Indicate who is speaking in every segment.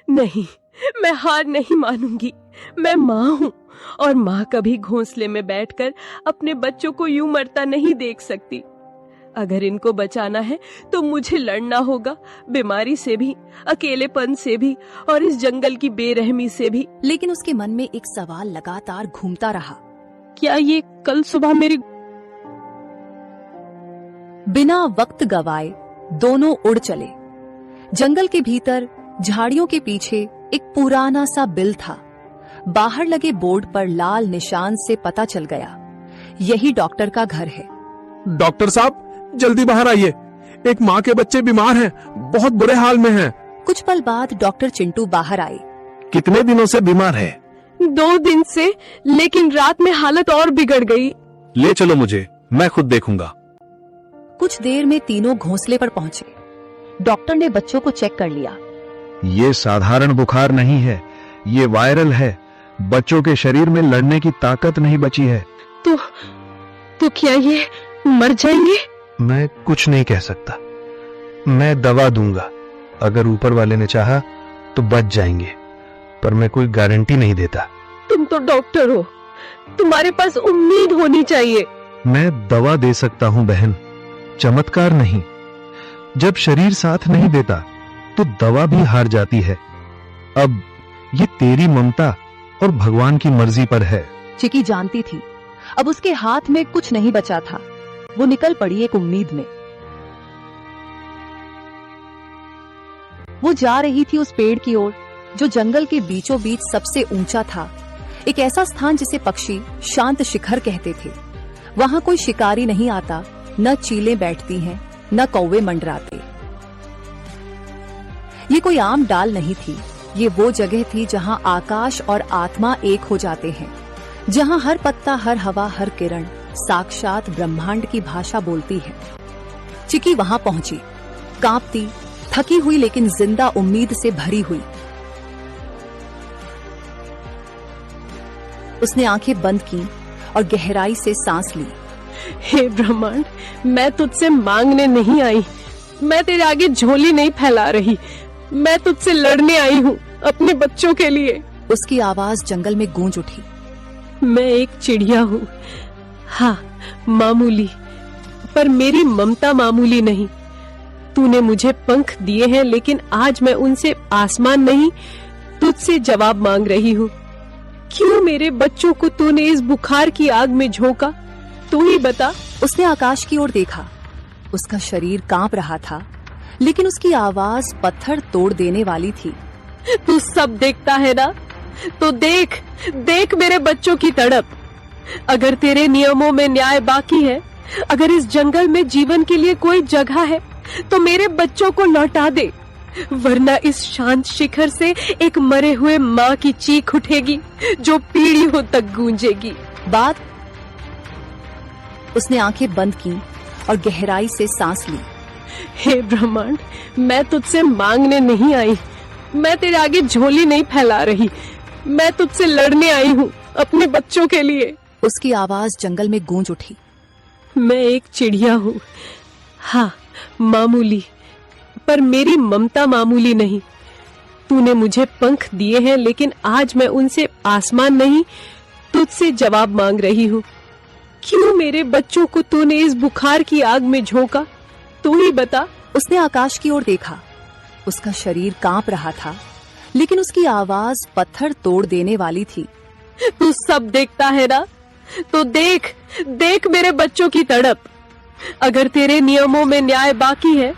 Speaker 1: नहीं, मैं हार नहीं मानूंगी। मैं माँ हूँ और माँ कभी घोंसले में बैठकर अपने बच्चों को यूं मरता नहीं देख सकती। अगर इनको बचाना है तो मुझे लड़ना होगा, बीमारी से भी, अकेलेपन से भी और इस जंगल की बेरहमी से भी।
Speaker 2: लेकिन उसके मन में एक सवाल लगातार घूमता रहा।
Speaker 1: क्या ये कल सुबह मेरी...
Speaker 2: बिना वक्त गवाए दोनों उड़ चले। जंगल के भीतर झाड़ियों के पीछे एक पुराना सा बिल था। बाहर लगे बोर्ड पर लाल निशान से पता चल गया, यही डॉक्टर का घर है।
Speaker 3: डॉक्टर साहब, जल्दी बाहर आइए, एक माँ के बच्चे बीमार हैं, बहुत बुरे हाल में हैं।
Speaker 2: कुछ पल बाद डॉक्टर चिंटू बाहर आए।
Speaker 3: कितने दिनों से बीमार है?
Speaker 1: 2 दिन से, लेकिन रात में हालत और बिगड़ गई।
Speaker 3: ले चलो मुझे, मैं खुद देखूंगा।
Speaker 2: कुछ देर में तीनों घोंसले पर पहुंचे। डॉक्टर ने बच्चों को चेक कर लिया।
Speaker 4: ये साधारण बुखार नहीं है, ये वायरल है। बच्चों के शरीर में लड़ने की ताकत नहीं बची है।
Speaker 1: तो क्या ये मर जाएंगे?
Speaker 4: मैं कुछ नहीं कह सकता। मैं दवा दूंगा, अगर ऊपर वाले ने चाहा तो बच जाएंगे, पर मैं कोई गारंटी नहीं देता।
Speaker 1: तुम तो डॉक्टर हो, तुम्हारे पास उम्मीद होनी चाहिए।
Speaker 4: मैं दवा दे सकता हूं बहन, चमत्कार नहीं। जब शरीर साथ नहीं देता तो दवा भी हार जाती है। अब ये तेरी ममता और भगवान की मर्जी पर है।
Speaker 2: चिकी जानती थी अब उसके हाथ में कुछ नहीं बचा था। वो निकल पड़ी एक उम्मीद में। वो जा रही थी उस पेड़ की ओर जो जंगल के बीचों बीच सबसे ऊंचा था, एक ऐसा स्थान जिसे पक्षी शांत शिखर कहते थे। वहां कोई शिकारी नहीं आता, न चीलें बैठती हैं, न कौवे मंडराते। ये कोई आम डाल नहीं थी, ये वो जगह थी जहां आकाश और आत्मा एक हो जाते हैं, जहां हर पत्ता, हर हवा, हर किरण साक्षात ब्रह्मांड की भाषा बोलती है। चिकी वहां पहुंची, कांपती, थकी हुई लेकिन जिंदा उम्मीद से भरी हुई। उसने आंखें बंद की और गहराई से सांस ली।
Speaker 1: हे ब्रह्मांड, मैं तुझसे मांगने नहीं आई, मैं तेरे आगे झोली नहीं फैला रही, मैं तुझसे लड़ने आई हूँ अपने बच्चों के लिए।
Speaker 2: उसकी आवाज जंगल में गूंज उठी।
Speaker 1: मैं एक चिड़िया हूँ, हाँ मामूली, पर मेरी ममता मामूली नहीं। तूने मुझे पंख दिए हैं, लेकिन आज मैं उनसे आसमान नहीं, तुझसे जवाब मांग रही हूँ। क्यों मेरे बच्चों को तूने इस बुखार की आग में झोंका? तू ही बता।
Speaker 2: उसने आकाश की ओर देखा। उसका शरीर कांप रहा था, लेकिन उसकी आवाज पत्थर तोड़ देने वाली थी।
Speaker 1: तू सब देखता है ना, तो देख देख मेरे बच्चों की तड़प। अगर तेरे नियमों में न्याय बाकी है, अगर इस जंगल में जीवन के लिए कोई जगह है, तो मेरे बच्चों को लौटा दे, वरना इस शांत शिखर से एक मरे हुए माँ की चीख उठेगी जो पीढ़ियों तक गूंजेगी।
Speaker 2: बाद उसने आंखें बंद की और गहराई से सांस ली।
Speaker 1: हे ब्रह्मांड, मैं तुझसे मांगने नहीं आई, मैं तेरे आगे झोली नहीं फैला रही, मैं तुझसे लड़ने आई हूँ अपने बच्चों के लिए।
Speaker 2: उसकी आवाज जंगल में गूंज उठी।
Speaker 1: मैं एक चिड़िया हूँ, हाँ मामूली, पर मेरी ममता मामूली नहीं। तूने मुझे पंख दिए हैं, लेकिन आज मैं उनसे आसमान नहीं, तुझसे जवाब मांग रही हूँ। क्यों मेरे बच्चों को तूने इस बुखार की आग में झोंका? तू ही बता।
Speaker 2: उसने आकाश की ओर देखा। उसका शरीर कांप रहा था, लेकिन उसकी आवाज पत्थर तोड़ देने वाली थी।
Speaker 1: तू सब देखता है ना, तो देख देख मेरे बच्चों की तड़प। अगर तेरे नियमों में न्याय बाकी है,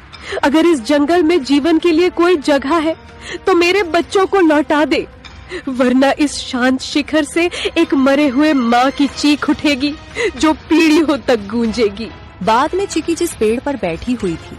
Speaker 1: अगर इस जंगल में जीवन के लिए कोई जगह है, तो मेरे बच्चों को लौटा दे, वरना इस शांत शिखर से एक मरे हुए माँ की चीख उठेगी जो पीढ़ियों तक गूंजेगी।
Speaker 2: बाद में चिकी जिस पेड़ पर बैठी हुई थी